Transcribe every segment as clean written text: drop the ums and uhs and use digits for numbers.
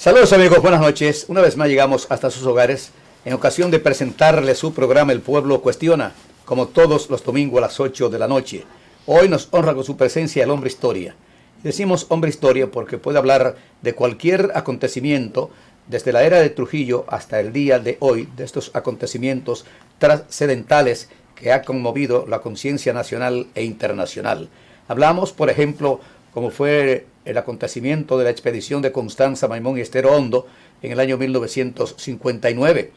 Saludos amigos, buenas noches. Una vez más llegamos hasta sus hogares en ocasión de presentarles su programa El Pueblo Cuestiona, como todos los domingos a las 8 de la noche. Hoy nos honra con su presencia el hombre historia. Decimos hombre historia porque puede hablar de cualquier acontecimiento desde la era de Trujillo hasta el día de hoy, de estos acontecimientos trascendentales que ha conmovido la conciencia nacional e internacional. Hablamos, por ejemplo, como fue el acontecimiento de la expedición de Constanza Maimón y Estero Hondo en el año 1959,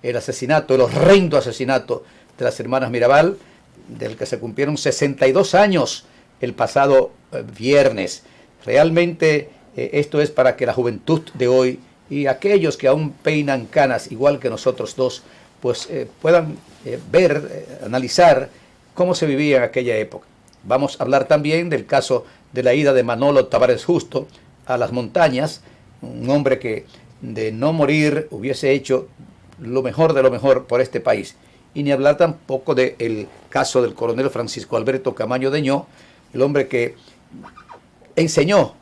el asesinato, el horrendo asesinato de las hermanas Mirabal, del que se cumplieron 62 años el pasado viernes. Realmente esto es para que la juventud de hoy y aquellos que aún peinan canas, igual que nosotros dos, pues puedan ver, analizar cómo se vivía en aquella época. Vamos a hablar también del caso de la ida de Manolo Tavares Justo a las montañas, un hombre que de no morir hubiese hecho lo mejor de lo mejor por este país. Y ni hablar tampoco del caso del coronel Francisco Alberto Camaño Deñó, el hombre que enseñó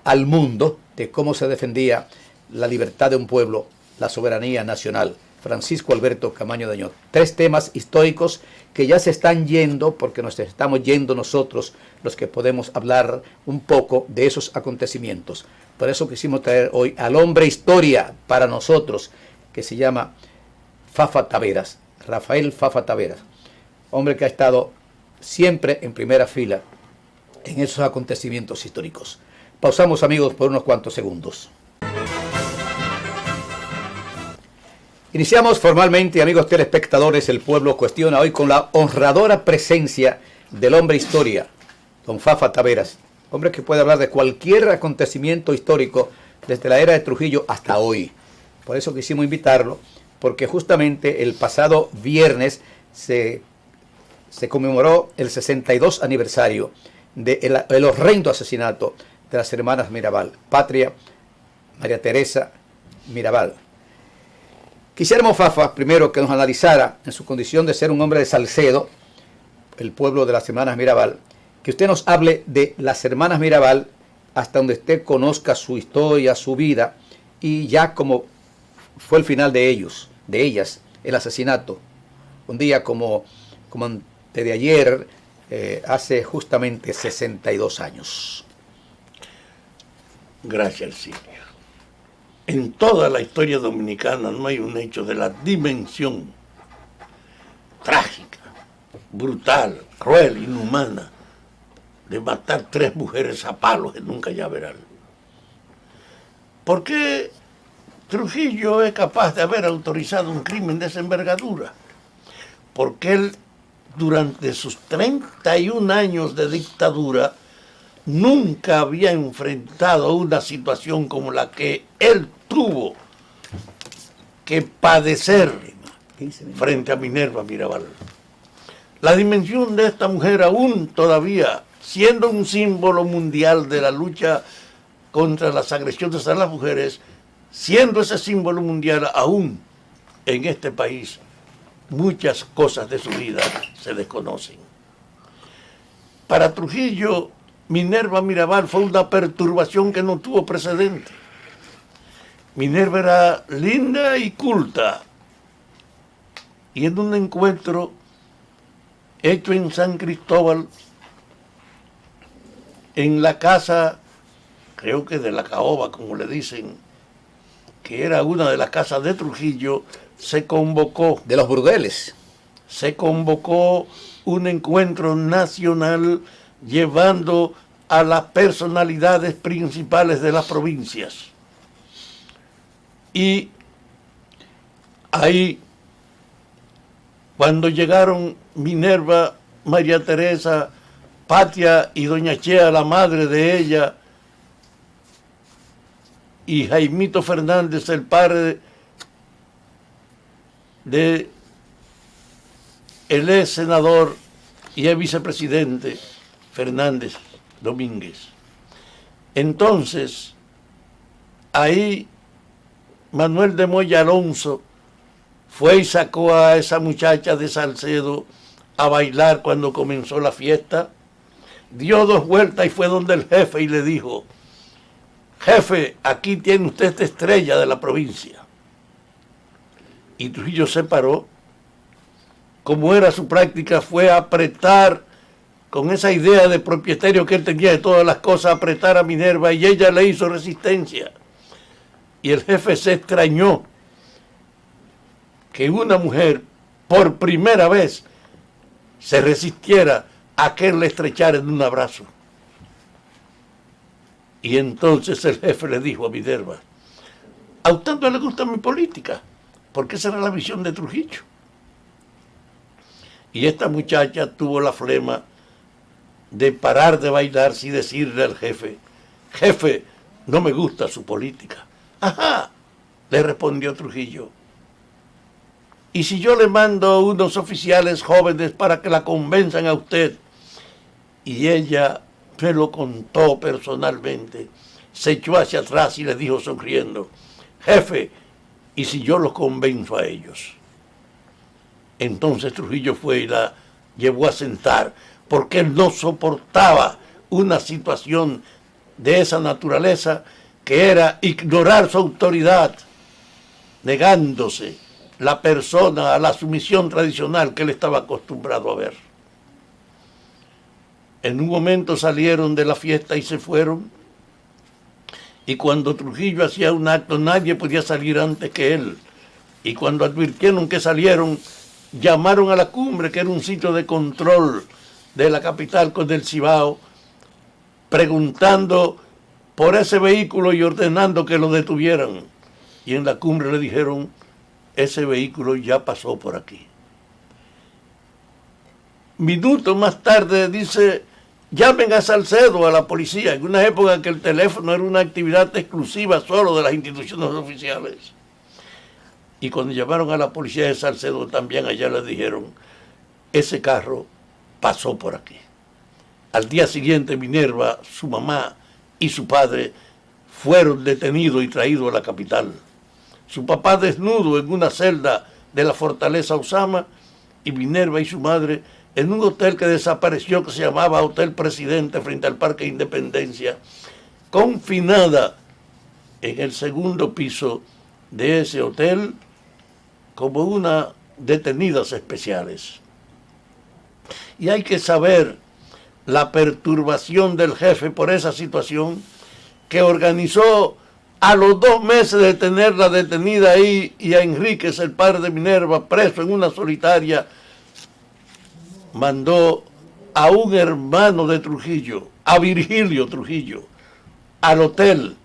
al mundo de cómo se defendía la libertad de un pueblo, la soberanía nacional. Francisco Alberto Camaño Deñó. 3 temas históricos que ya se están yendo, porque nos estamos yendo nosotros, los que podemos hablar un poco de esos acontecimientos. Por eso quisimos traer hoy al hombre historia para nosotros, que se llama Fafa Taveras, Rafael Fafa Taveras, hombre que ha estado siempre en primera fila en esos acontecimientos históricos. Pausamos, amigos, por unos cuantos segundos. Iniciamos formalmente, amigos telespectadores, El Pueblo Cuestiona, hoy con la honradora presencia del hombre historia, don Fafa Taveras, hombre que puede hablar de cualquier acontecimiento histórico desde la era de Trujillo hasta hoy. Por eso quisimos invitarlo, porque justamente el pasado viernes se conmemoró el 62 aniversario del horrendo asesinato de las hermanas Mirabal, Patria, María Teresa Mirabal. Quisiéramos, Fafa, primero que nos analizara en su condición de ser un hombre de Salcedo, el pueblo de las hermanas Mirabal, que usted nos hable de las hermanas Mirabal hasta donde usted conozca su historia, su vida, y ya como fue el final de ellas, el asesinato. Un día como antes de ayer, hace justamente 62 años. Gracias, Silvia. En toda la historia dominicana no hay un hecho de la dimensión trágica, brutal, cruel, inhumana, de matar 3 mujeres a palos en un cañaveral. ¿Por qué Trujillo es capaz de haber autorizado un crimen de esa envergadura? Porque él, durante sus 31 años de dictadura, nunca había enfrentado una situación como la que él tuvo que padecer frente a Minerva Mirabal. La dimensión de esta mujer, aún todavía siendo un símbolo mundial de la lucha contra las agresiones a las mujeres, siendo ese símbolo mundial aún en este país, muchas cosas de su vida se desconocen. Para Trujillo, Minerva Mirabal fue una perturbación que no tuvo precedente. Minerva era linda y culta, y en un encuentro hecho en San Cristóbal, en la casa, creo que de la Caoba, como le dicen, que era una de las casas de Trujillo, se convocó. De los burdeles. Se convocó un encuentro nacional llevando a las personalidades principales de las provincias. Y ahí, cuando llegaron Minerva, María Teresa, Patria y doña Chea, la madre de ella, y Jaimito Fernández, el padre de el ex senador y el vicepresidente Fernández Domínguez. Entonces, ahí Manuel de Moya Alonso fue y sacó a esa muchacha de Salcedo a bailar cuando comenzó la fiesta, dio 2 vueltas y fue donde el jefe y le dijo: jefe, aquí tiene usted esta estrella de la provincia. Y Trujillo se paró. Como era su práctica, fue a apretar, con esa idea de propietario que él tenía de todas las cosas, apretar a Minerva, y ella le hizo resistencia. Y el jefe se extrañó que una mujer, por primera vez, se resistiera a que él le estrechara en un abrazo. Y entonces el jefe le dijo a Minerva: a usted no le gusta mi política, porque esa era la visión de Trujillo. Y esta muchacha tuvo la flema de parar de bailar sin decirle al jefe: jefe, no me gusta su política. Ajá, le respondió Trujillo. ¿Y si yo le mando unos oficiales jóvenes para que la convenzan a usted? Y ella me lo contó personalmente. Se echó hacia atrás y le dijo sonriendo: jefe, ¿y si yo los convenzo a ellos? Entonces Trujillo fue y la llevó a sentar, porque él no soportaba una situación de esa naturaleza, que era ignorar su autoridad, negándose la persona a la sumisión tradicional que él estaba acostumbrado a ver. En un momento salieron de la fiesta y se fueron, y cuando Trujillo hacía un acto nadie podía salir antes que él, y cuando advirtieron que salieron, llamaron a la cumbre, que era un sitio de control de la capital con el Cibao, preguntando por ese vehículo y ordenando que lo detuvieran. Y en la cumbre le dijeron: ese vehículo ya pasó por aquí. Minutos más tarde dice: llamen a Salcedo, a la policía, en una época en que el teléfono era una actividad exclusiva solo de las instituciones oficiales. Y cuando llamaron a la policía de Salcedo, también allá les dijeron: ese carro pasó por aquí. Al día siguiente, Minerva, su mamá y su padre fueron detenidos y traídos a la capital. Su papá desnudo en una celda de la fortaleza Osama, y Minerva y su madre en un hotel que desapareció, que se llamaba Hotel Presidente, frente al Parque Independencia, confinada en el segundo piso de ese hotel como una detenidas especiales. Y hay que saber la perturbación del jefe por esa situación, que organizó a los 2 meses de tenerla detenida ahí, y a Enríquez, el padre de Minerva, preso en una solitaria, mandó a un hermano de Trujillo, a Virgilio Trujillo, al hotel,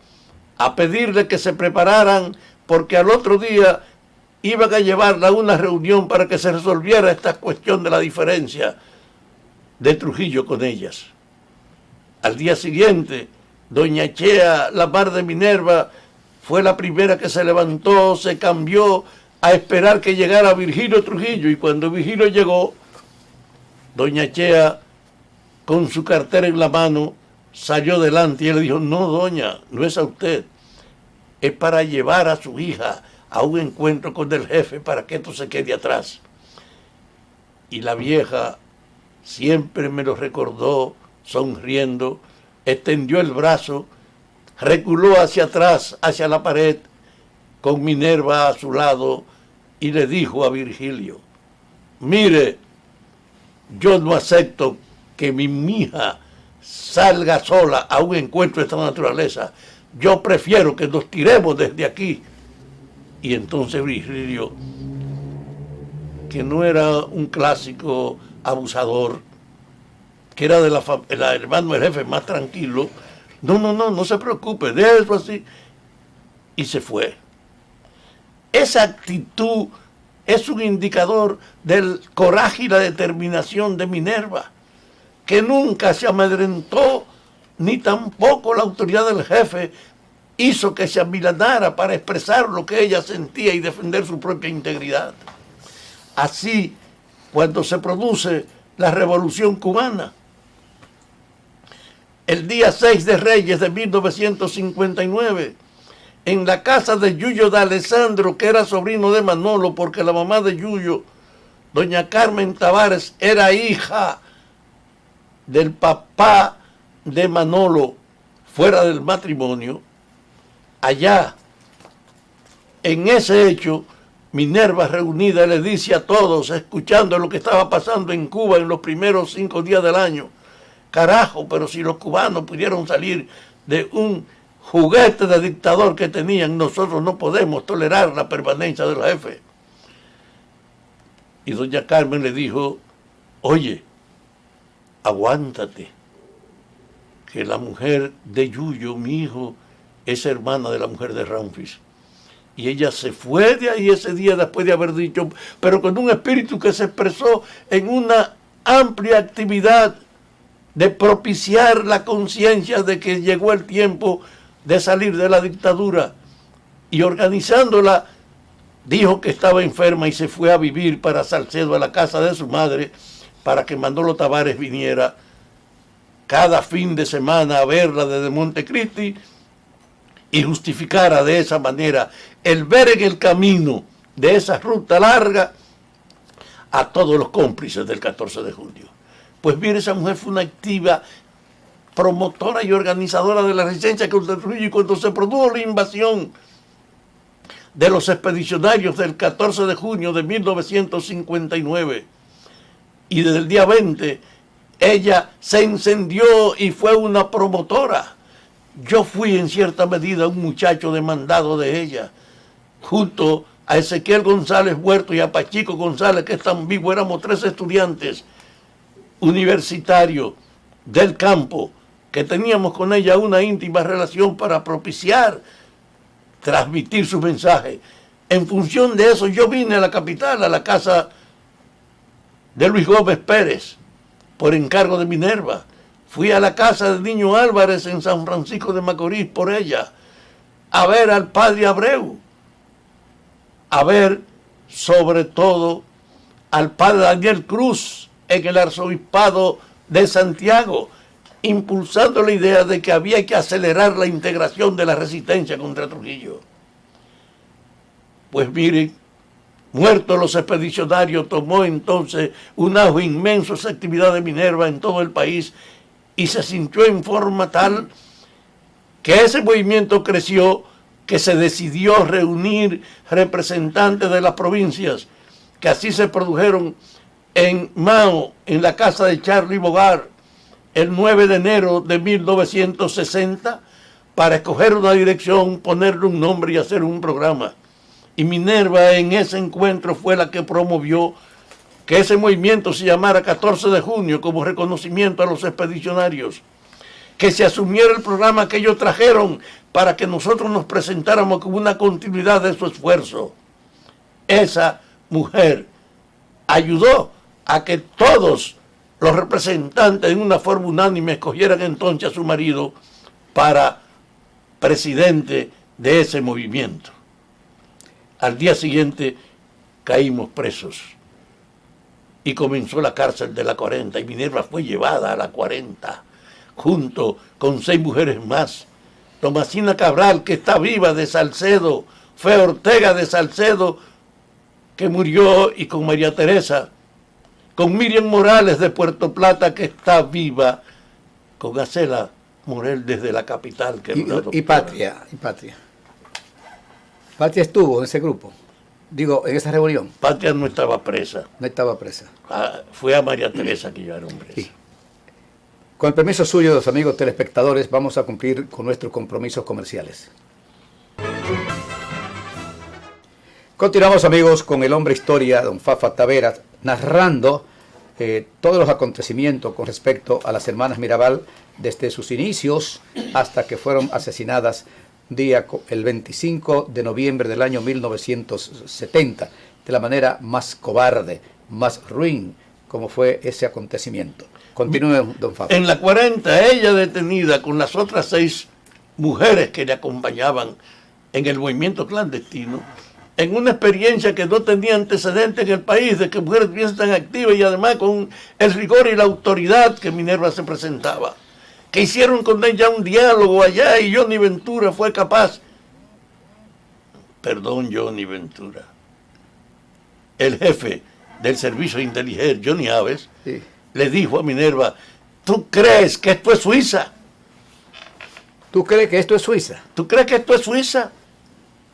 a pedirle que se prepararan, porque al otro día iban a llevarla a una reunión para que se resolviera esta cuestión de la diferencia de Trujillo con ellas. Al día siguiente, doña Chea, la madre de Minerva, fue la primera que se levantó, se cambió a esperar que llegara Virgilio Trujillo, y cuando Virgilio llegó, doña Chea, con su cartera en la mano, salió delante y él le dijo: no, doña, no es a usted, es para llevar a su hija a un encuentro con el jefe para que esto se quede atrás. Y la vieja siempre me lo recordó, sonriendo, extendió el brazo, reculó hacia atrás, hacia la pared, con Minerva a su lado, y le dijo a Virgilio: mire, yo no acepto que mi hija salga sola a un encuentro de esta naturaleza. Yo prefiero que nos tiremos desde aquí. Y entonces Virgilio, que no era un clásico abusador, que era el hermano del jefe más tranquilo, no se preocupe, de eso así, y se fue. Esa actitud es un indicador del coraje y la determinación de Minerva, que nunca se amedrentó, ni tampoco la autoridad del jefe hizo que se amilanara para expresar lo que ella sentía y defender su propia integridad. Así, cuando se produce la Revolución Cubana, el día 6 de Reyes de 1959, en la casa de Yuyo de Alessandro, que era sobrino de Manolo, porque la mamá de Yuyo, doña Carmen Tavares, era hija del papá de Manolo fuera del matrimonio, allá, en ese hecho, Minerva reunida le dice a todos, escuchando lo que estaba pasando en Cuba en los primeros 5 días del año: carajo, pero si los cubanos pudieron salir de un juguete de dictador que tenían, nosotros no podemos tolerar la permanencia del jefe. Y doña Carmen le dijo: oye, aguántate, que la mujer de Yuyo, mi hijo, es hermana de la mujer de Ramfis. Y ella se fue de ahí ese día después de haber dicho, pero con un espíritu que se expresó en una amplia actividad de propiciar la conciencia de que llegó el tiempo de salir de la dictadura. Y organizándola, dijo que estaba enferma y se fue a vivir para Salcedo, a la casa de su madre, para que Manolo Tavares viniera cada fin de semana a verla desde Montecristi y justificara de esa manera el ver en el camino de esa ruta larga a todos los cómplices del 14 de junio. Pues mire, esa mujer fue una activa promotora y organizadora de la resistencia contra Trujillo, y cuando se produjo la invasión de los expedicionarios del 14 de junio de 1959, y desde el día 20, ella se encendió y fue una promotora. Yo fui en cierta medida un muchacho demandado de ella, junto a Ezequiel González Huerto y a Pachico González, que están vivos. Éramos 3 estudiantes universitarios del campo que teníamos con ella una íntima relación para propiciar, transmitir su mensaje. En función de eso, yo vine a la capital, a la casa de Luis Gómez Pérez, por encargo de Minerva. Fui a la casa de Niño Álvarez en San Francisco de Macorís por ella, a ver al padre Abreu, a ver sobre todo al padre Daniel Cruz en el arzobispado de Santiago, impulsando la idea de que había que acelerar la integración de la resistencia contra Trujillo. Pues miren, muertos los expedicionarios, tomó entonces un auge inmenso esa actividad de Minerva en todo el país, y se sintió en forma tal que ese movimiento creció, que se decidió reunir representantes de las provincias, que así se produjeron en Mao, en la casa de Charlie Bogar, el 9 de enero de 1960, para escoger una dirección, ponerle un nombre y hacer un programa. Y Minerva en ese encuentro fue la que promovió que ese movimiento se llamara 14 de junio como reconocimiento a los expedicionarios, que se asumiera el programa que ellos trajeron para que nosotros nos presentáramos como una continuidad de su esfuerzo. Esa mujer ayudó a que todos los representantes en una forma unánime escogieran entonces a su marido para presidente de ese movimiento. Al día siguiente caímos presos y comenzó la cárcel de la 40, y Minerva fue llevada a la 40 junto con 6 mujeres más. Tomasina Cabral, que está viva, de Salcedo, Fe Ortega de Salcedo, que murió, y con María Teresa, con Miriam Morales de Puerto Plata, que está viva, con Acela Morel desde la capital. Que y Patria. Patria estuvo en ese grupo, digo, en esa reunión. Patria no estaba presa. No estaba presa. Fue a María Teresa que llevaron presa. Sí. Con el permiso suyo, los amigos telespectadores, vamos a cumplir con nuestros compromisos comerciales. Continuamos, amigos, con el hombre historia, don Fafa Taveras, narrando todos los acontecimientos con respecto a las hermanas Mirabal, desde sus inicios hasta que fueron asesinadas el 25 de noviembre del año 1970, de la manera más cobarde, más ruin, como fue ese acontecimiento. Continúe, don Fafa. En la 40, ella detenida con las otras 6 mujeres que le acompañaban en el movimiento clandestino, en una experiencia que no tenía antecedentes en el país, de que mujeres bien tan activas, y además con el rigor y la autoridad que Minerva se presentaba, que hicieron con ella un diálogo allá, y Johnny Ventura fue capaz, Johnny Ventura, el jefe del servicio de inteligencia, Johnny Aves, sí, le dijo a Minerva: ¿tú crees que esto es Suiza? ¿Tú crees que esto es Suiza? ¿Tú crees que esto es Suiza?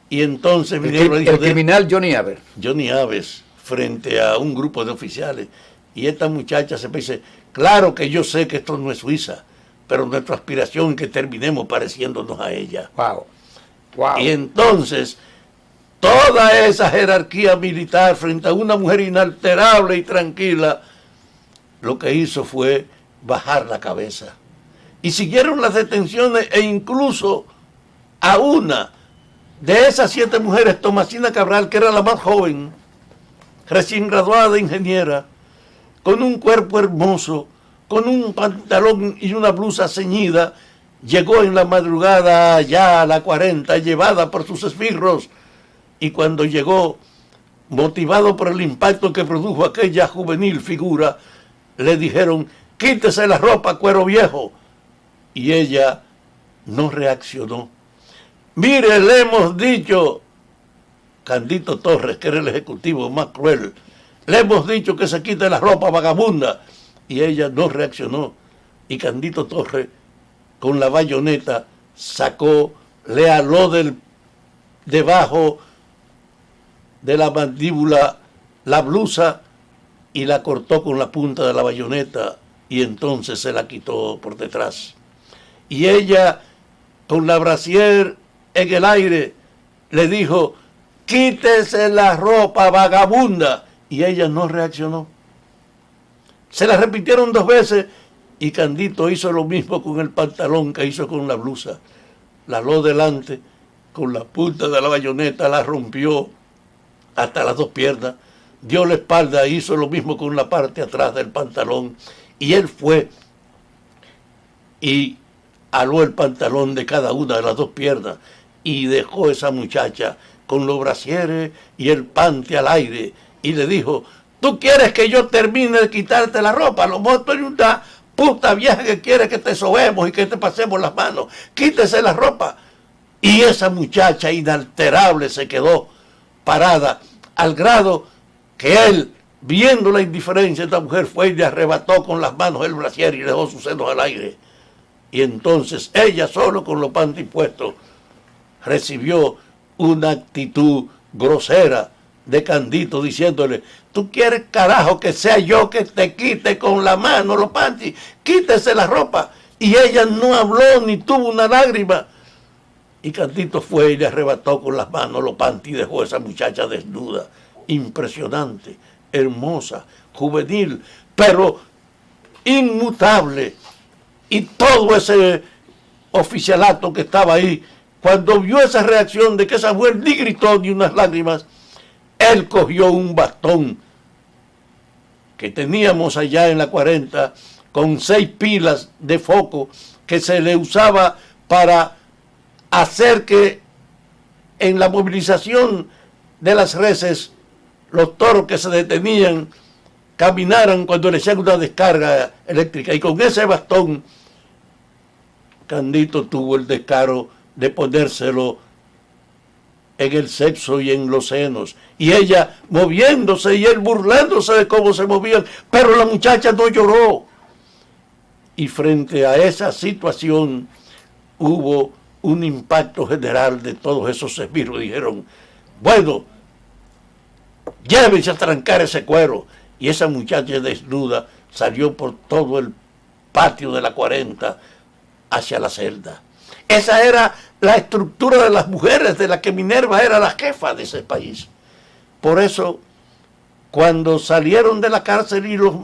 Y entonces vinieron El criminal Johnny Aver. Johnny Aves frente a un grupo de oficiales. Y esta muchacha se dice, claro que yo sé que esto no es Suiza, pero nuestra aspiración es que terminemos pareciéndonos a ella. Wow. Wow. Y entonces, toda esa jerarquía militar frente a una mujer inalterable y tranquila, lo que hizo fue bajar la cabeza. Y siguieron las detenciones e incluso a una de esas 7 mujeres, Tomasina Cabral, que era la más joven, recién graduada de ingeniera, con un cuerpo hermoso, con un pantalón y una blusa ceñida, llegó en la madrugada ya a la 40, llevada por sus esbirros, y cuando llegó, motivado por el impacto que produjo aquella juvenil figura, le dijeron, quítese la ropa, cuero viejo, y ella no reaccionó. Mire, le hemos dicho, Candito Torres, que era el ejecutivo más cruel, le hemos dicho que se quite la ropa, vagabunda, y ella no reaccionó. Y Candito Torres, con la bayoneta, sacó, le aló debajo de la mandíbula la blusa y la cortó con la punta de la bayoneta, y entonces se la quitó por detrás. Y ella, con la brasier en el aire, le dijo, quítese la ropa, vagabunda, y ella no reaccionó. Se la repitieron 2 veces y Candito hizo lo mismo con el pantalón que hizo con la blusa. La aló delante, con la punta de la bayoneta la rompió hasta las 2 piernas, dio la espalda e hizo lo mismo con la parte atrás del pantalón, y él fue y aló el pantalón de cada una de las 2 piernas y dejó a esa muchacha con los brasieres y el panty al aire y le dijo, ¿tú quieres que yo termine de quitarte la ropa? A lo mejor tú eres una puta vieja que quiere que te sobemos y que te pasemos las manos. Quítese la ropa. Y esa muchacha inalterable se quedó parada al grado que él, viendo la indiferencia de esta mujer, fue y le arrebató con las manos el brasier y dejó sus senos al aire. Y entonces ella, solo con los panty puestos, recibió una actitud grosera de Candito diciéndole, ¿tú quieres carajo que sea yo que te quite con la mano los panty? Quítese la ropa. Y ella no habló ni tuvo una lágrima. Y Candito fue y le arrebató con las manos los panty y dejó a esa muchacha desnuda, impresionante, hermosa, juvenil, pero inmutable. Y todo ese oficialato que estaba ahí, cuando vio esa reacción de que esa mujer ni gritó ni unas lágrimas, él cogió un bastón que teníamos allá en la 40 con 6 pilas de foco que se le usaba para hacer que en la movilización de las reses los toros que se detenían caminaran cuando le echan una descarga eléctrica. Y con ese bastón Candito tuvo el descaro de ponérselo en el sexo y en los senos, y ella moviéndose y él burlándose de cómo se movían, pero la muchacha no lloró. Y frente a esa situación hubo un impacto general de todos esos esbirros. Dijeron, bueno, llévense a trancar ese cuero. Y esa muchacha desnuda salió por todo el patio de la 40 hacia la celda. Esa era la estructura de las mujeres de la que Minerva era la jefa de ese país. Por eso, cuando salieron de la cárcel y los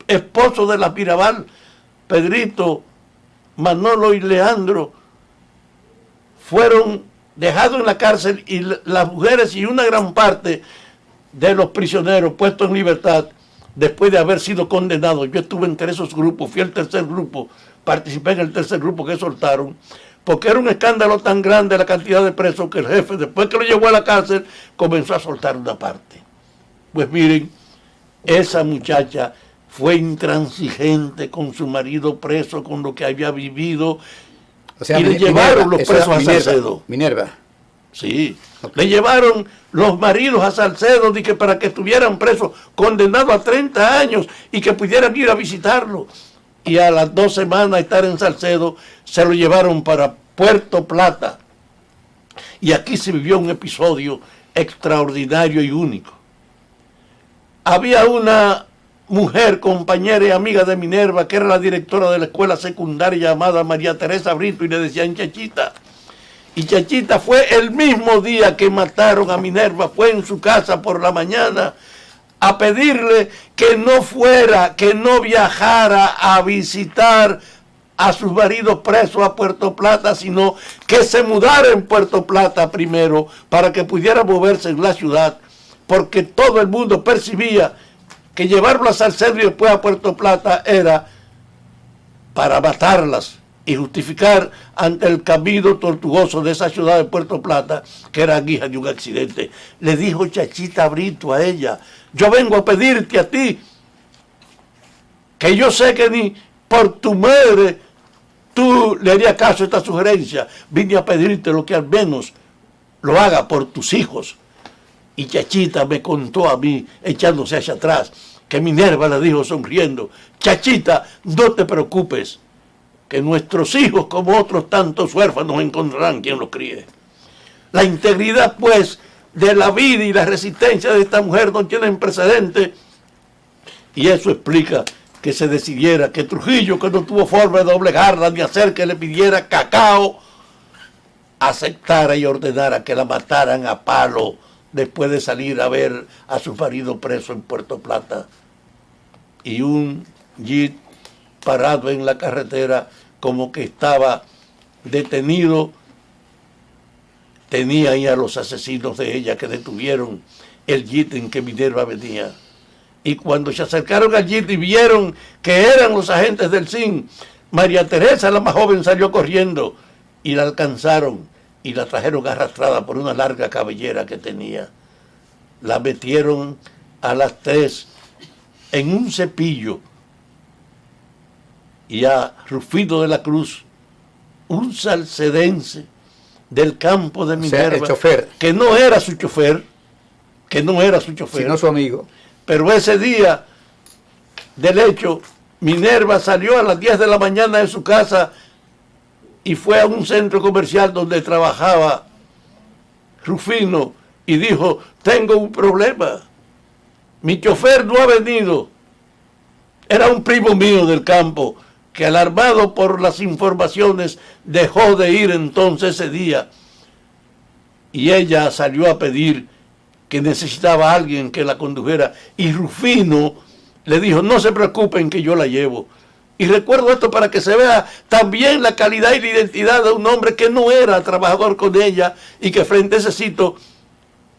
esposos de la Mirabal, Pedrito, Manolo y Leandro, fueron dejados en la cárcel, y las mujeres y una gran parte de los prisioneros puestos en libertad después de haber sido condenados. Yo estuve entre esos grupos, fui al tercer grupo, participé en el tercer grupo que soltaron, porque era un escándalo tan grande la cantidad de presos que el jefe, después que lo llevó a la cárcel, comenzó a soltar una parte. Pues miren, esa muchacha fue intransigente con su marido preso, con lo que había vivido, o sea, y le llevaron los presos a Salcedo. Minerva. Sí, le llevaron los maridos a Salcedo para que estuvieran presos, condenados a 30 años y que pudieran ir a visitarlo. y a las 2 semanas de estar en Salcedo se lo llevaron para Puerto Plata. Y aquí se vivió un episodio extraordinario y único. Había una mujer, compañera y amiga de Minerva, que era la directora de la escuela secundaria llamada María Teresa Brito, y le decían Chachita. Y Chachita fue el mismo día que mataron a Minerva, fue en su casa por la mañana a pedirle que no fuera, que no viajara a visitar a sus maridos presos a Puerto Plata, sino que se mudara en Puerto Plata primero para que pudiera moverse en la ciudad, porque todo el mundo percibía que llevarlo a Salcedo y después a Puerto Plata era para matarlas y justificar ante el camino tortuoso de esa ciudad de Puerto Plata, que era guía de un accidente. Le dijo Chachita Brito a ella: yo vengo a pedirte a ti, que yo sé que ni por tu madre tú le harías caso a esta sugerencia. Vine a pedirte lo que al menos lo haga por tus hijos. Y Chachita me contó a mí, echándose hacia atrás, que Minerva le dijo sonriendo: Chachita, no te preocupes, que nuestros hijos, como otros tantos huérfanos, encontrarán quien los críe. La integridad, pues, de la vida y la resistencia de esta mujer no tienen precedente, y eso explica que se decidiera que Trujillo, que no tuvo forma de doblegarla ni hacer que le pidiera cacao, aceptara y ordenara que la mataran a palo después de salir a ver a su marido preso en Puerto Plata. Y un jeep parado en la carretera, como que estaba detenido, tenía ahí a los asesinos de ella, que detuvieron el jeep en que Minerva venía. Y cuando se acercaron al jeep y vieron que eran los agentes del SIN, María Teresa, la más joven, salió corriendo y la alcanzaron y la trajeron arrastrada por una larga cabellera que tenía. La metieron a las 3 en un cepillo, y a Rufino de la Cruz, un salcedense del campo de Minerva, o sea, el chofer, que no era su chofer, sino su amigo. Pero ese día del hecho, Minerva salió a las 10 de la mañana de su casa y fue a un centro comercial donde trabajaba Rufino y dijo: tengo un problema, mi chofer no ha venido. Era un primo mío del campo que, alarmado por las informaciones, dejó de ir entonces ese día. Y ella salió a pedir que necesitaba a alguien que la condujera. Y Rufino le dijo: no se preocupen, que yo la llevo. Y recuerdo esto para que se vea también la calidad y la identidad de un hombre que no era trabajador con ella y que frente a ese sitio,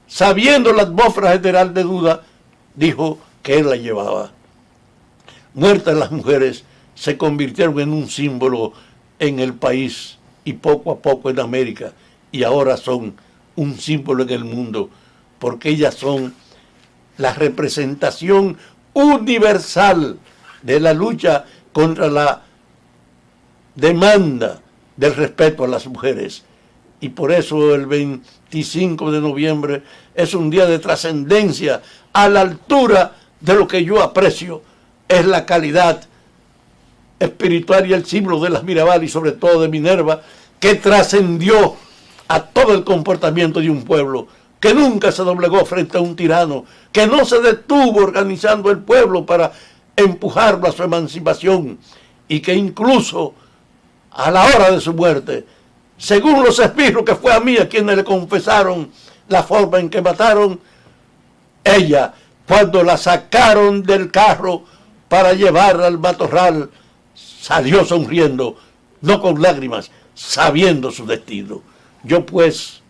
sabiendo la atmósfera general de duda, dijo que él la llevaba. Muertas las mujeres, se convirtieron en un símbolo en el país y poco a poco en América, y ahora son un símbolo en el mundo, porque ellas son la representación universal de la lucha contra la demanda del respeto a las mujeres. Y por eso el 25 de noviembre es un día de trascendencia a la altura de lo que yo aprecio, es la calidad espiritual y el símbolo de las Mirabal y sobre todo de Minerva, que trascendió a todo el comportamiento de un pueblo, que nunca se doblegó frente a un tirano, que no se detuvo organizando el pueblo para empujarlo a su emancipación, y que incluso a la hora de su muerte, según los esbirros, que fue a mí a quienes le confesaron la forma en que mataron, ella, cuando la sacaron del carro para llevarla al matorral, salió sonriendo, no con lágrimas, sabiendo su destino. Yo pues,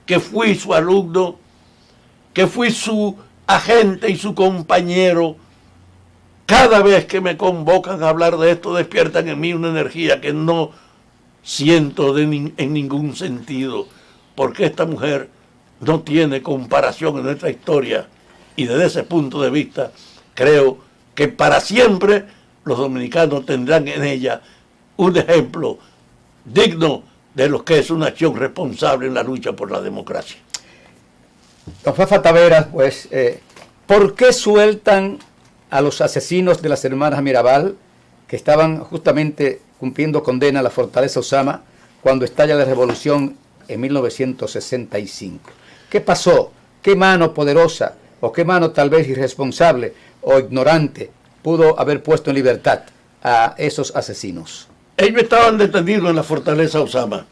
que fui su alumno, que fui su agente y su compañero, cada vez que me convocan a hablar de esto, despiertan en mí una energía que no siento en ningún sentido, porque esta mujer no tiene comparación en nuestra historia, y desde ese punto de vista creo que para siempre los dominicanos tendrán en ella un ejemplo digno de lo que es una acción responsable en la lucha por la democracia. Don Fafa Taveras, pues, ¿por qué sueltan a los asesinos de las hermanas Mirabal, que estaban justamente cumpliendo condena a la fortaleza Osama cuando estalla la revolución en 1965. ¿Qué pasó? ¿Qué mano poderosa o qué mano tal vez irresponsable o ignorante pudo haber puesto en libertad a esos asesinos? Ellos estaban detenidos en la fortaleza Osama.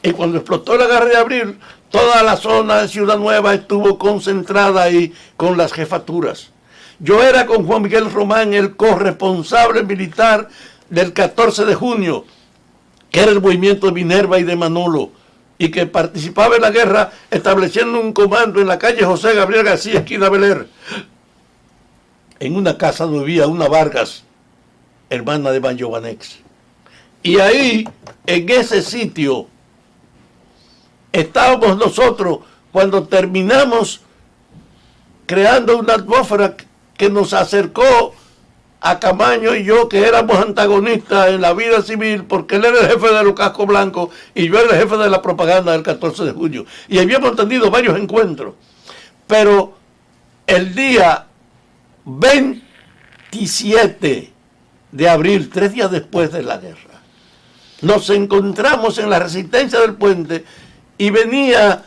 Y cuando explotó la guerra de abril, toda la zona de Ciudad Nueva estuvo concentrada ahí con las jefaturas. Yo era con Juan Miguel Román el corresponsable militar del 14 de junio, que era el movimiento de Minerva y de Manolo, y que participaba en la guerra estableciendo un comando en la calle José Gabriel García, esquina Bel Air, en una casa donde vivía una Vargas, hermana de Banjovanex. Y ahí, en ese sitio, estábamos nosotros cuando terminamos creando una atmósfera que nos acercó a Camaño y yo, que éramos antagonistas en la vida civil, porque él era el jefe de los cascos blancos y yo era el jefe de la propaganda del 14 de junio. Y habíamos tenido varios encuentros. Pero el día 27 de abril, 3 días después de la guerra, nos encontramos en la resistencia del puente y venía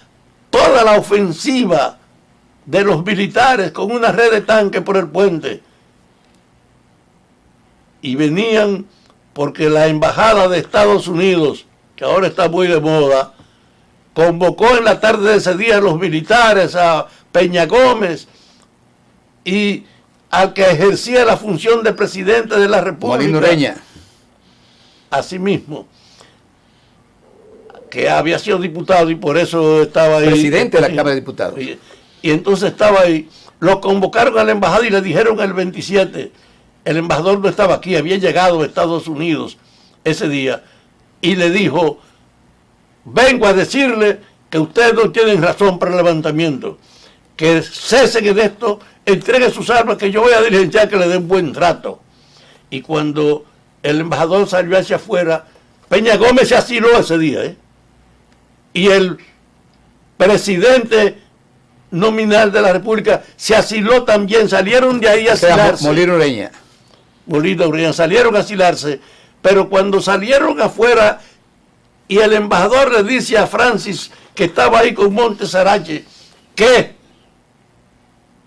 toda la ofensiva de los militares con una red de tanques por el puente. Y venían porque la embajada de Estados Unidos, que ahora está muy de moda, convocó en la tarde de ese día a los militares, a Peña Gómez y al que ejercía la función de presidente de la República, Molino Ureña, asimismo, que había sido diputado y por eso estaba ahí. Presidente de la Cámara de Diputados. Y entonces estaba ahí. Lo convocaron a la embajada y le dijeron el 27. El embajador no estaba aquí, había llegado a Estados Unidos ese día. Y le dijo, vengo a decirle que ustedes no tienen razón para el levantamiento. Que cesen en esto, entreguen sus armas, que yo voy a diligenciar que le den buen trato. Y cuando el embajador salió hacia afuera, Peña Gómez se asiló ese día, y el presidente nominal de la República se asiló también, salieron de ahí a asilarse. Molino Ureña. Molino Ureña, salieron a asilarse, pero cuando salieron afuera y el embajador le dice a Francis, que estaba ahí con Montes Arache, que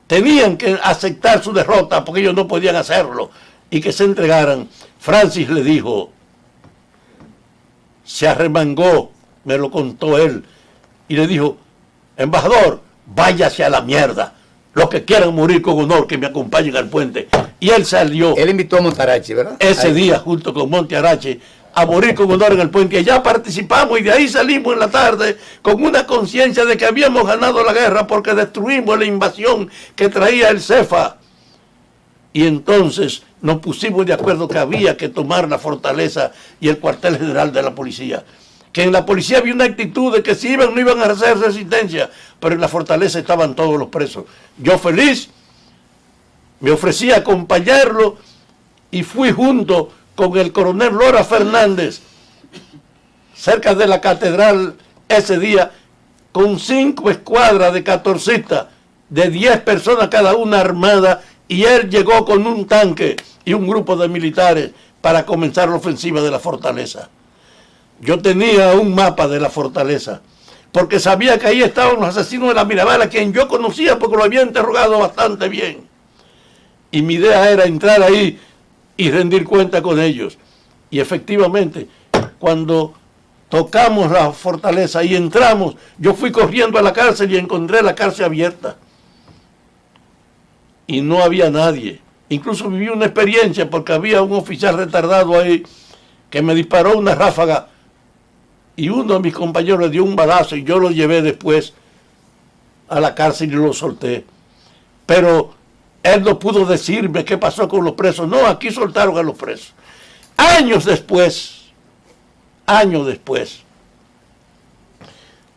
tenían que aceptar su derrota porque ellos no podían hacerlo y que se entregaran, Francis le dijo, se arremangó, me lo contó él, y le dijo, embajador, váyase a la mierda. Los que quieran morir con honor, que me acompañen al puente. Y él salió. Él invitó a Montarache, ¿verdad? Ese día, junto con Monte Arache, a morir con honor en el puente. Y allá participamos y de ahí salimos en la tarde con una conciencia de que habíamos ganado la guerra porque destruimos la invasión que traía el CEFA. Y entonces nos pusimos de acuerdo que había que tomar la fortaleza y el cuartel general de la policía. Que en la policía había una actitud de que si iban no iban a hacer resistencia, pero en la fortaleza estaban todos los presos. Yo feliz, me ofrecí a acompañarlo y fui junto con el coronel Lora Fernández, cerca de la catedral ese día, con 5 escuadras de catorcistas, de 10 personas cada una armada, y él llegó con un tanque y un grupo de militares para comenzar la ofensiva de la fortaleza. Yo tenía un mapa de la fortaleza, porque sabía que ahí estaban los asesinos de la Mirabal, a quien yo conocía porque lo había interrogado bastante bien. Y mi idea era entrar ahí y rendir cuenta con ellos. Y efectivamente, cuando tocamos la fortaleza y entramos, yo fui corriendo a la cárcel y encontré la cárcel abierta. Y no había nadie. Incluso viví una experiencia porque había un oficial retardado ahí que me disparó una ráfaga y uno de mis compañeros le dio un balazo y yo lo llevé después a la cárcel y lo solté. Pero él no pudo decirme qué pasó con los presos. No, aquí soltaron a los presos. Años después,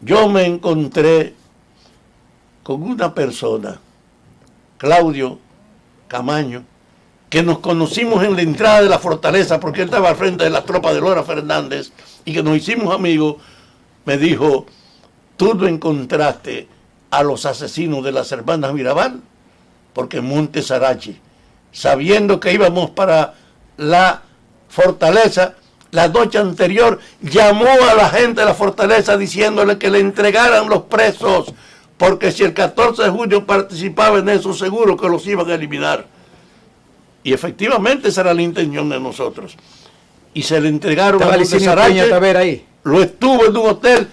yo me encontré con una persona, Claudio Camaño, que nos conocimos en la entrada de la fortaleza porque él estaba al frente de las tropas de Lora Fernández y que nos hicimos amigos. Me dijo, ¿tú no encontraste a los asesinos de las hermanas Mirabal? Porque Montes Arache, sabiendo que íbamos para la fortaleza, la noche anterior llamó a la gente de la fortaleza diciéndole que le entregaran los presos, porque si el 14 de junio participaba en eso, seguro que los iban a eliminar. Y efectivamente esa era la intención de nosotros. Y se le entregaron a Peña ahí. Lo estuvo en un hotel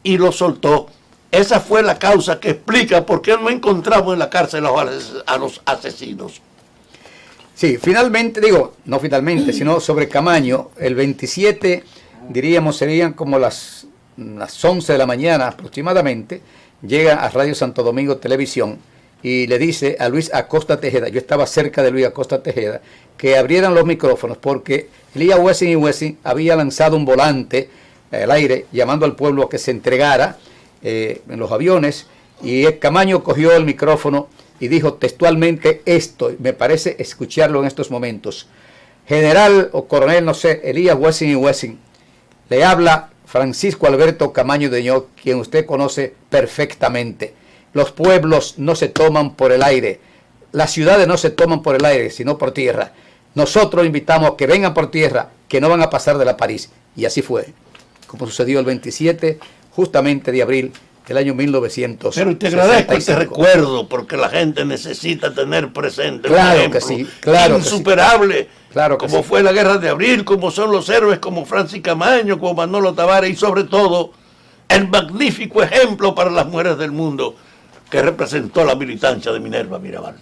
y lo soltó. Esa fue la causa que explica por qué no encontramos en la cárcel a los asesinos. Sí, finalmente, no finalmente, sino sobre Camaño, el 27, diríamos, serían como las 11 de la mañana aproximadamente, llega a Radio Santo Domingo Televisión y le dice a Luis Acosta Tejeda, yo estaba cerca de Luis Acosta Tejeda, que abrieran los micrófonos porque Elías Wessing y Wessing había lanzado un volante al aire llamando al pueblo a que se entregara en los aviones, y Camaño cogió el micrófono y dijo textualmente esto, me parece escucharlo en estos momentos. General o coronel, no sé, Elías Wessing y Wessing, le habla Francisco Alberto Camaño Deñó, quien usted conoce perfectamente. Los pueblos no se toman por el aire, las ciudades no se toman por el aire, sino por tierra. Nosotros invitamos a que vengan por tierra, que no van a pasar de la París. Y así fue, como sucedió el 27 justamente de abril del año 1965. Pero te agradezco este recuerdo, porque la gente necesita tener presente claro un ejemplo que sí, claro insuperable, que sí. Claro que como sí. fue la Guerra de Abril, como son los héroes como Francis Camaño, como Manolo Tavares, y sobre todo el magnífico ejemplo para las mujeres del mundo que representó la militancia de Minerva Mirabal.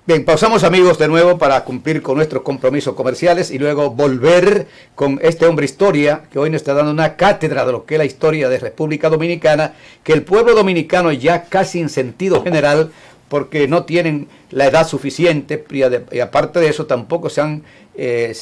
Bien, pausamos, amigos, de nuevo para cumplir con nuestros compromisos comerciales y luego volver con este hombre historia que hoy nos está dando una cátedra de lo que es la historia de República Dominicana, que el pueblo dominicano ya casi en sentido general, porque no tienen la edad suficiente y aparte de eso tampoco se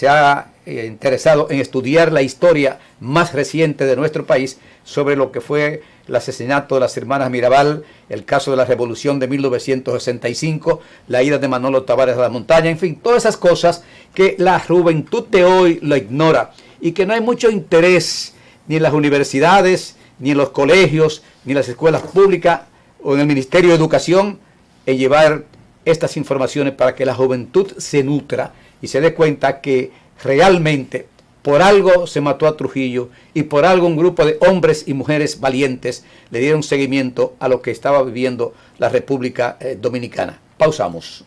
ha interesado en estudiar la historia más reciente de nuestro país sobre lo que fue el asesinato de las hermanas Mirabal, el caso de la revolución de 1965, la ida de Manolo Tavares a la montaña, en fin, todas esas cosas que la juventud de hoy lo ignora y que no hay mucho interés ni en las universidades, ni en los colegios, ni en las escuelas públicas o en el Ministerio de Educación en llevar estas informaciones para que la juventud se nutra y se dé cuenta que realmente por algo se mató a Trujillo y por algo un grupo de hombres y mujeres valientes le dieron seguimiento a lo que estaba viviendo la República Dominicana. Pausamos.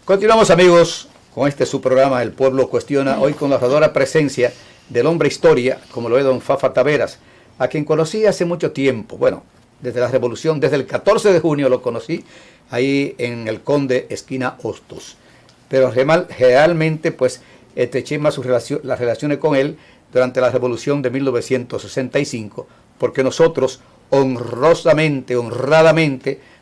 Continuamos, amigos, con este su programa El Pueblo Cuestiona, hoy con la honradora presencia del hombre historia, como lo es don Fafa Taveras, a quien conocí hace mucho tiempo, bueno, desde la revolución, desde el 14 de junio lo conocí, ahí en el Conde, esquina Hostos. Pero realmente, pues, estreché más las relaciones con él durante la revolución de 1965, porque nosotros honradamente,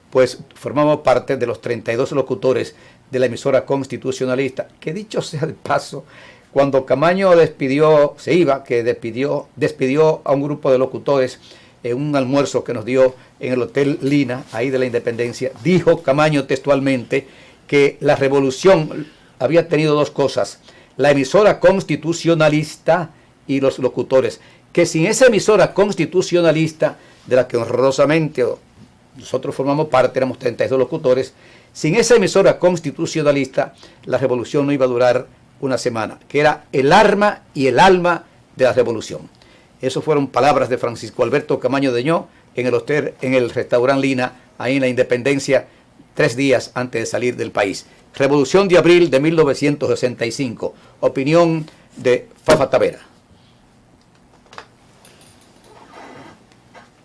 pues pues parte de los 32 locutores de la emisora constitucionalista, que dicho sea de paso, cuando Camaño despidió a un grupo de locutores en un almuerzo que nos dio en el Hotel Lina, ahí de la Independencia, dijo Camaño textualmente que la revolución había tenido dos cosas: la emisora constitucionalista y los locutores, que sin esa emisora constitucionalista, de la que honrosamente nosotros formamos parte, éramos 32 locutores, sin esa emisora constitucionalista, la revolución no iba a durar una semana, que era el arma y el alma de la revolución. Esas fueron palabras de Francisco Alberto Camaño Deñó en el hotel, en el restaurante Lina, ahí en la Independencia, 3 días antes de salir del país. Revolución de abril de 1965. Opinión de Fafa Tavera.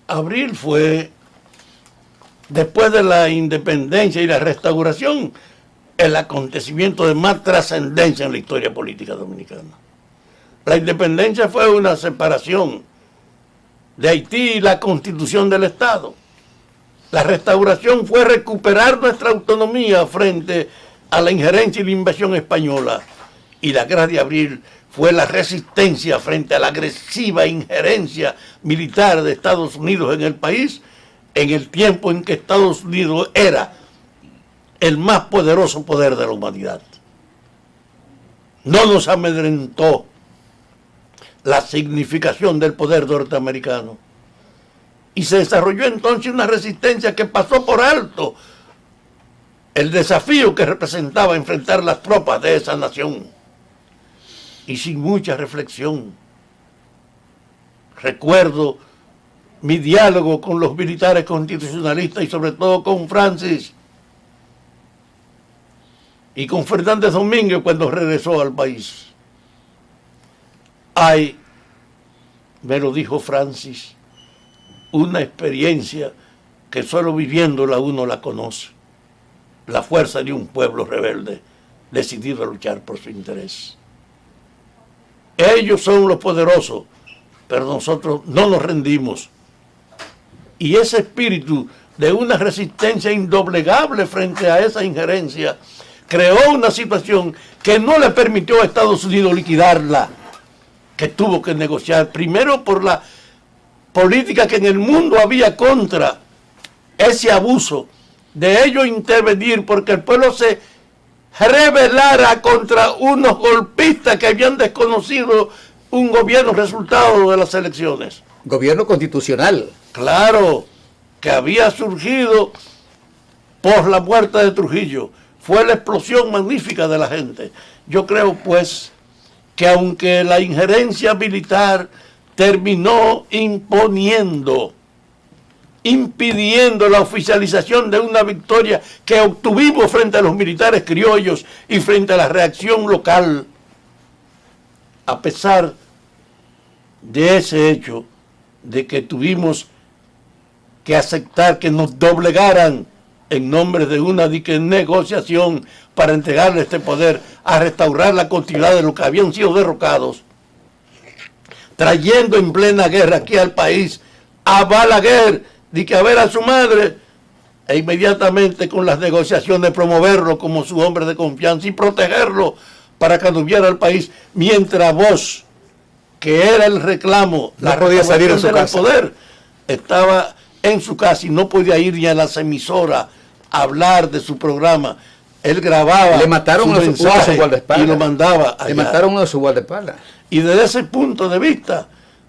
Abril fue, después de la independencia y la restauración, el acontecimiento de más trascendencia en la historia política dominicana. La independencia fue una separación de Haití y la constitución del Estado. La restauración fue recuperar nuestra autonomía frente a la injerencia y la invasión española. Y la Guerra de Abril fue la resistencia frente a la agresiva injerencia militar de Estados Unidos en el país, en el tiempo en que Estados Unidos era el más poderoso poder de la humanidad. No nos amedrentó la significación del poder norteamericano. Y se desarrolló entonces una resistencia que pasó por alto el desafío que representaba enfrentar las tropas de esa nación. y sin mucha reflexión. Recuerdo mi diálogo con los militares constitucionalistas y sobre todo con Francis y con Fernández Domínguez cuando regresó al país. Hay, me lo dijo Francis, una experiencia que solo viviéndola uno la conoce. La fuerza de un pueblo rebelde decidido a luchar por su interés. Ellos son los poderosos, pero nosotros no nos rendimos. Y ese espíritu de una resistencia indoblegable frente a esa injerencia creó una situación que no le permitió a Estados Unidos liquidarla, que tuvo que negociar primero por la política que en el mundo había contra ese abuso, de ello intervenir porque el pueblo se rebelara contra unos golpistas que habían desconocido un gobierno resultado de las elecciones. Gobierno constitucional. Claro, que había surgido por la muerte de Trujillo. Fue la explosión magnífica de la gente. Yo creo, pues, que aunque la injerencia militar terminó impidiendo la oficialización de una victoria que obtuvimos frente a los militares criollos y frente a la reacción local, a pesar de ese hecho, de que tuvimos que aceptar que nos doblegaran en nombre de una negociación para entregarle este poder a restaurar la continuidad de los que habían sido derrocados, trayendo en plena guerra aquí al país a Balaguer, de que a ver a su madre, e inmediatamente con las negociaciones promoverlo como su hombre de confianza y protegerlo para que anduviera al país, mientras vos, que era el reclamo, no la podía salir de su casa, poder, estaba en su casa y no podía ir ni a las emisoras a hablar de su programa. Él grababa, le mataron uno de sus guardaespaldas y lo mandaba allá. Le mataron uno de sus guardaespaldas. Y desde ese punto de vista,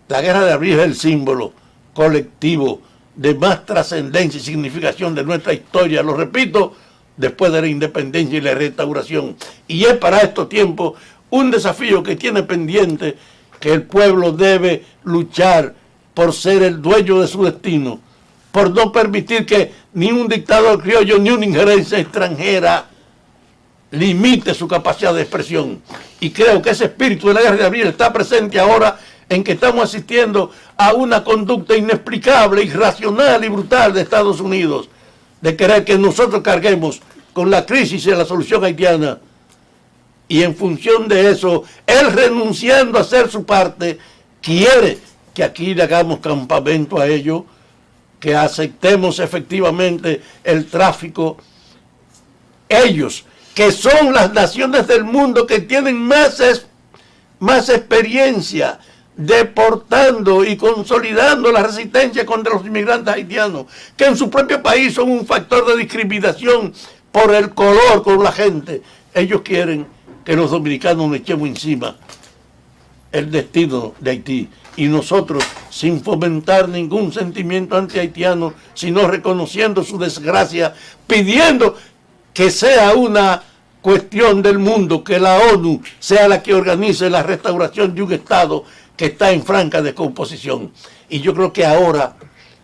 la Guerra de Abril es el símbolo colectivo de más trascendencia y significación de nuestra historia, lo repito, después de la independencia y la restauración. Y es para estos tiempos un desafío que tiene pendiente, que el pueblo debe luchar por ser el dueño de su destino, por no permitir que ni un dictador criollo ni una injerencia extranjera limite su capacidad de expresión. Y creo que ese espíritu de la Guerra de Abril está presente ahora en que estamos asistiendo a una conducta inexplicable, irracional y brutal de Estados Unidos, de querer que nosotros carguemos con la crisis y la solución haitiana. Y en función de eso, él renunciando a hacer su parte, quiere que aquí le hagamos campamento a ello, que aceptemos efectivamente el tráfico. Ellos, que son las naciones del mundo que tienen más experiencia deportando y consolidando la resistencia contra los inmigrantes haitianos, que en su propio país son un factor de discriminación por el color con la gente. Ellos quieren que los dominicanos nos echemos encima el destino de Haití, y nosotros, sin fomentar ningún sentimiento anti-haitiano, sino reconociendo su desgracia, pidiendo que sea una cuestión del mundo, que la ONU sea la que organice la restauración de un Estado que está en franca descomposición. Y yo creo que ahora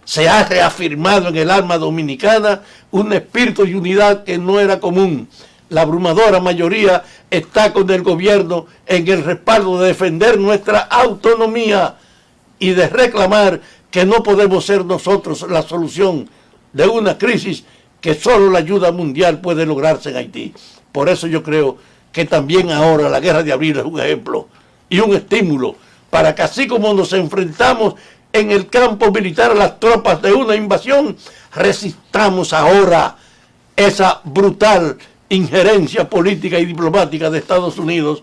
se ha reafirmado en el alma dominicana un espíritu de unidad que no era común. La abrumadora mayoría está con el gobierno en el respaldo de defender nuestra autonomía y de reclamar que no podemos ser nosotros la solución de una crisis que solo la ayuda mundial puede lograrse en Haití. Por eso yo creo que también ahora la Guerra de Abril es un ejemplo y un estímulo para que, así como nos enfrentamos en el campo militar a las tropas de una invasión, resistamos ahora esa brutal injerencia política y diplomática de Estados Unidos,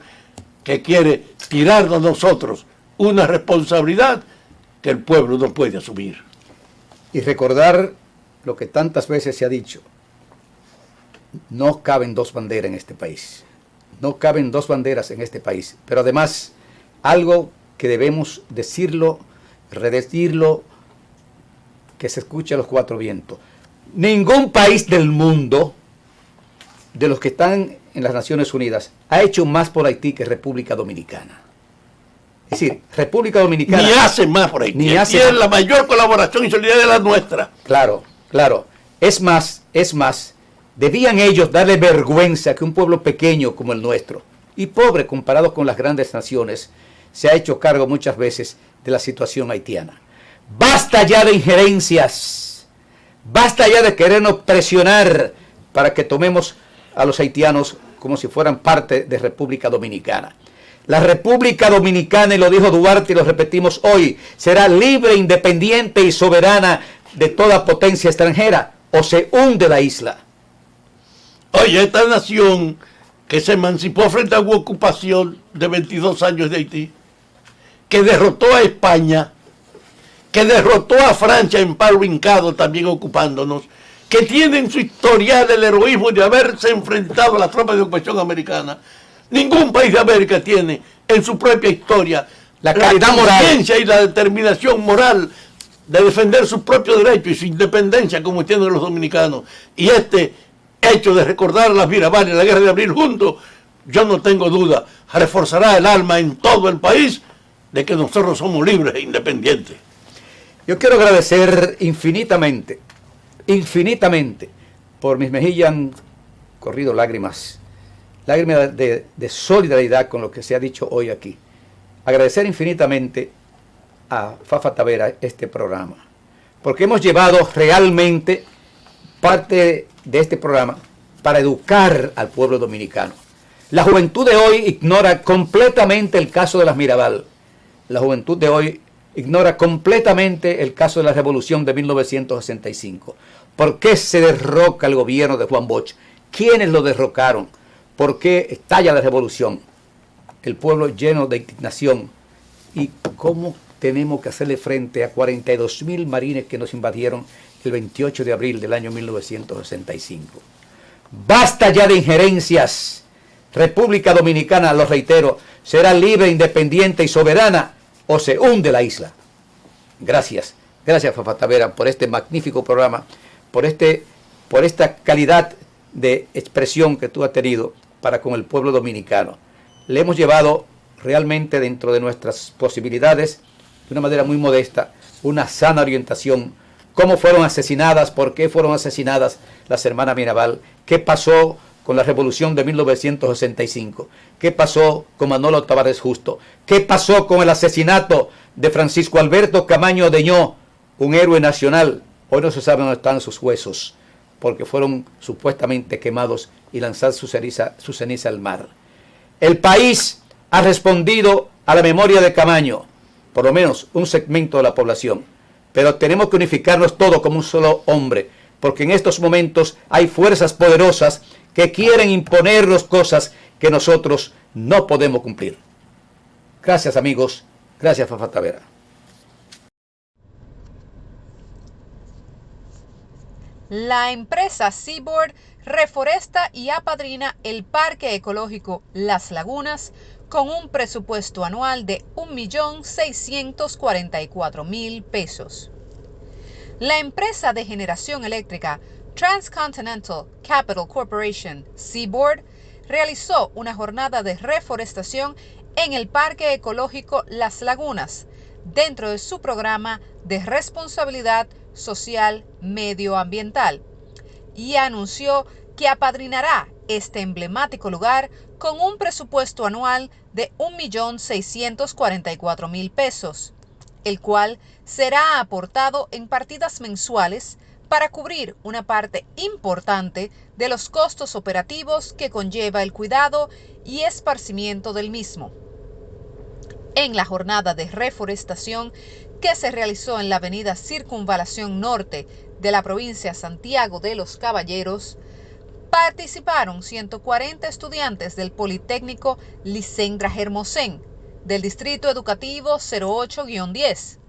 que quiere tirarnos a nosotros una responsabilidad que el pueblo no puede asumir. Y recordar lo que tantas veces se ha dicho: no caben dos banderas en este país. No caben dos banderas en este país. Pero además, algo que debemos decirlo, redecirlo, que se escuche a los cuatro vientos. Ningún país del mundo de los que están en las Naciones Unidas ha hecho más por Haití que República Dominicana. Es decir, República Dominicana... Ni hace más por Haití. Ni hace tiene más. la mayor colaboración y solidaridad de la nuestra. Claro, claro. Es más, debían ellos darle vergüenza que un pueblo pequeño como el nuestro, y pobre comparado con las grandes naciones, se ha hecho cargo muchas veces de la situación haitiana. Basta ya de injerencias, basta ya de querernos presionar para que tomemos a los haitianos como si fueran parte de República Dominicana. La República Dominicana, y lo dijo Duarte y lo repetimos hoy, será libre, independiente y soberana de toda potencia extranjera, o se hunde la isla. Oye, esta nación que se emancipó frente a una ocupación de 22 años de Haití, que derrotó a España, que derrotó a Francia en palo hincado también ocupándonos, que tiene en su historial el heroísmo de haberse enfrentado a las tropas de ocupación americana. Ningún país de América tiene en su propia historia la calidad moral y la determinación moral de defender sus propios derechos y su independencia como tienen los dominicanos. Y este hecho de recordar las Mirabal y la Guerra de Abril juntos, yo no tengo duda, reforzará el alma en todo el país de que nosotros somos libres e independientes. Yo quiero agradecer infinitamente, por mis mejillas han corrido lágrimas de solidaridad con lo que se ha dicho hoy aquí. Agradecer infinitamente a Fafa Tavera este programa, porque hemos llevado realmente parte de este programa para educar al pueblo dominicano. La juventud de hoy ignora completamente el caso de las Mirabal. La juventud de hoy ignora completamente el caso de la revolución de 1965. ¿Por qué se derroca el gobierno de Juan Bosch? ¿Quiénes lo derrocaron? ¿Por qué estalla la revolución? El pueblo lleno de indignación. ¿Y cómo tenemos que hacerle frente a 42.000 marines que nos invadieron el 28 de abril del año 1965? Basta ya de injerencias. República Dominicana, lo reitero, será libre, independiente y soberana o se hunde la isla. Gracias. Gracias, Fafa Tavera, por este magnífico programa, por esta calidad de expresión que tú has tenido para con el pueblo dominicano. Le hemos llevado realmente dentro de nuestras posibilidades, de una manera muy modesta, una sana orientación. ¿Cómo fueron asesinadas? ¿Por qué fueron asesinadas las hermanas Mirabal? ¿Qué pasó con la revolución de 1965? ¿Qué pasó con Manolo Tavares Justo? ¿Qué pasó con el asesinato de Francisco Alberto Camaño Deñó, un héroe nacional? Hoy no se sabe dónde están sus huesos, porque fueron supuestamente quemados y lanzados su ceniza al mar. El país ha respondido a la memoria de Camaño, por lo menos un segmento de la población, pero tenemos que unificarnos todos como un solo hombre, porque en estos momentos hay fuerzas poderosas que quieren imponernos cosas que nosotros no podemos cumplir. Gracias, amigos. Gracias, Fafa Tavera. La empresa Seaboard reforesta y apadrina el Parque Ecológico Las Lagunas con un presupuesto anual de $1.644.000 pesos. La empresa de generación eléctrica Transcontinental Capital Corporation, Seaboard, realizó una jornada de reforestación en el Parque Ecológico Las Lagunas, dentro de su programa de responsabilidad social medioambiental, y anunció que apadrinará este emblemático lugar con un presupuesto anual de $1.644.000 pesos, el cual será aportado en partidas mensuales para cubrir una parte importante de los costos operativos que conlleva el cuidado y esparcimiento del mismo. En la jornada de reforestación que se realizó en la avenida Circunvalación Norte de la provincia Santiago de los Caballeros, participaron 140 estudiantes del Politécnico Lisendra Hermosén, del Distrito Educativo 08-10,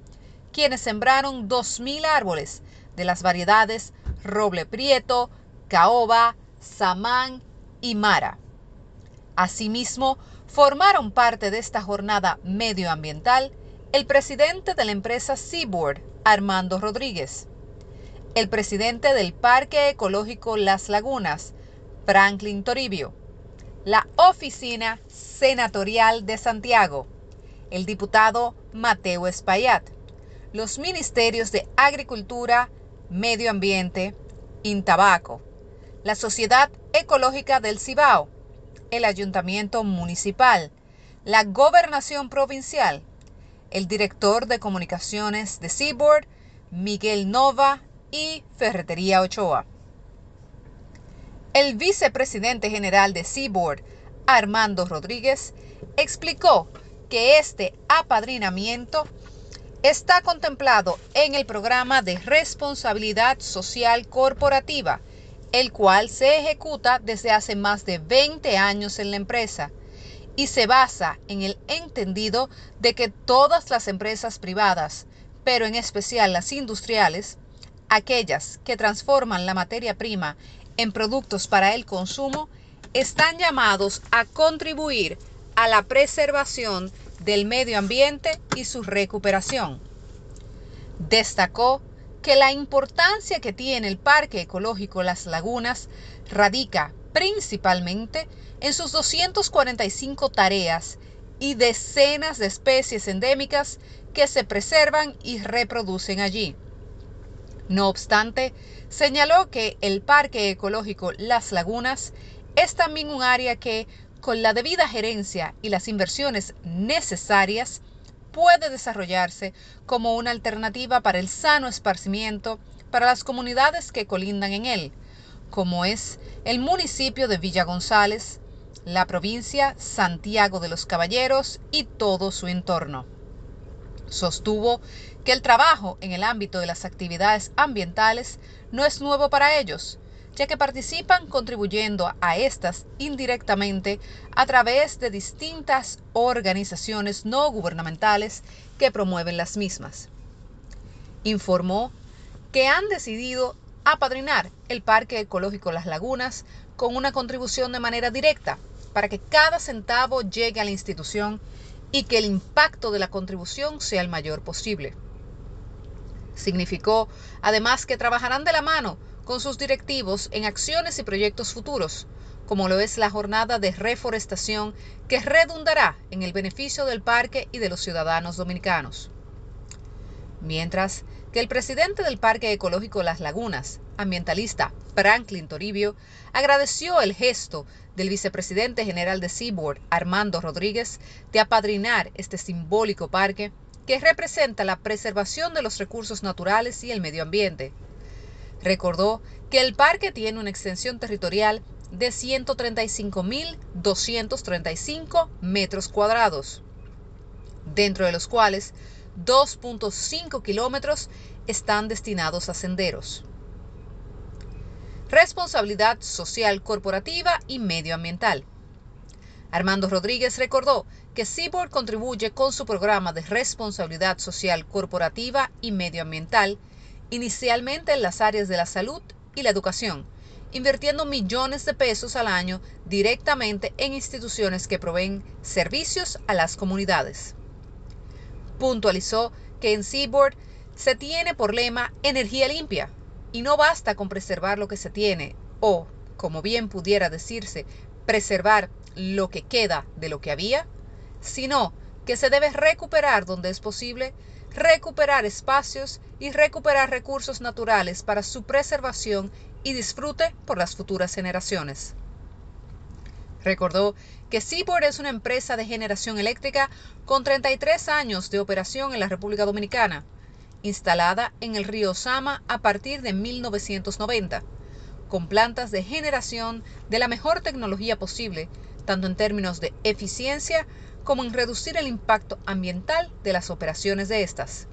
quienes sembraron 2.000 árboles de las variedades roble prieto, caoba, samán y mara. Asimismo, formaron parte de esta jornada medioambiental el presidente de la empresa Seaboard, Armando Rodríguez, el presidente del Parque Ecológico Las Lagunas, Franklin Toribio, la Oficina Senatorial de Santiago, el diputado Mateo Espaillat, los ministerios de Agricultura, Medio Ambiente, Intabaco, la Sociedad Ecológica del Cibao, el Ayuntamiento Municipal, la Gobernación Provincial, el director de Comunicaciones de Seaboard, Miguel Nova, y Ferretería Ochoa. El vicepresidente general de Seaboard, Armando Rodríguez, explicó que este apadrinamiento está contemplado en el programa de responsabilidad social corporativa, el cual se ejecuta desde hace más de 20 años en la empresa y se basa en el entendido de que todas las empresas privadas, pero en especial las industriales, aquellas que transforman la materia prima en productos para el consumo, están llamados a contribuir a la preservación del medio ambiente y su recuperación. Destacó que la importancia que tiene el Parque Ecológico Las Lagunas radica principalmente en sus 245 tareas y decenas de especies endémicas que se preservan y reproducen allí. No obstante, señaló que el Parque Ecológico Las Lagunas es también un área que, con la debida gerencia y las inversiones necesarias, puede desarrollarse como una alternativa para el sano esparcimiento para las comunidades que colindan en él, como es el municipio de Villa González, la provincia Santiago de los Caballeros y todo su entorno. Sostuvo que el trabajo en el ámbito de las actividades ambientales no es nuevo para ellos, ya que participan contribuyendo a estas indirectamente a través de distintas organizaciones no gubernamentales que promueven las mismas. Informó que han decidido apadrinar el Parque Ecológico Las Lagunas con una contribución de manera directa para que cada centavo llegue a la institución y que el impacto de la contribución sea el mayor posible. Significó además que trabajarán de la mano con sus directivos en acciones y proyectos futuros, como lo es la jornada de reforestación que redundará en el beneficio del parque y de los ciudadanos dominicanos. Mientras que el presidente del Parque Ecológico Las Lagunas, ambientalista Franklin Toribio, agradeció el gesto del vicepresidente general de Seaboard, Armando Rodríguez, de apadrinar este simbólico parque que representa la preservación de los recursos naturales y el medio ambiente. Recordó que el parque tiene una extensión territorial de 135.235 metros cuadrados, dentro de los cuales 2.5 kilómetros están destinados a senderos. Responsabilidad social corporativa y medioambiental. Armando Rodríguez recordó que Seaboard contribuye con su programa de responsabilidad social corporativa y medioambiental, inicialmente en las áreas de la salud y la educación, invirtiendo millones de pesos al año directamente en instituciones que proveen servicios a las comunidades. Puntualizó que en Seaboard se tiene por lema energía limpia y no basta con preservar lo que se tiene o, como bien pudiera decirse, preservar lo que queda de lo que había, sino que se debe recuperar donde es posible, recuperar espacios y recuperar recursos naturales para su preservación y disfrute por las futuras generaciones. Recordó que Seaboard es una empresa de generación eléctrica con 33 años de operación en la República Dominicana, instalada en el río Sama a partir de 1990, con plantas de generación de la mejor tecnología posible, tanto en términos de eficiencia como en reducir el impacto ambiental de las operaciones de estas.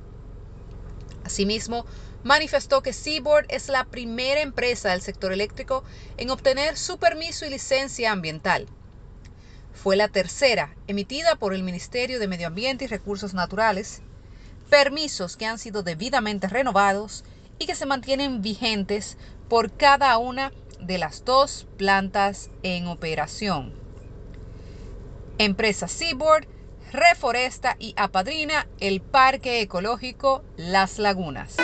Asimismo, manifestó que Seaboard es la primera empresa del sector eléctrico en obtener su permiso y licencia ambiental. Fue la tercera emitida por el Ministerio de Medio Ambiente y Recursos Naturales, permisos que han sido debidamente renovados y que se mantienen vigentes por cada una de las dos plantas en operación. Empresa Seaboard reforesta y apadrina el Parque Ecológico Las Lagunas.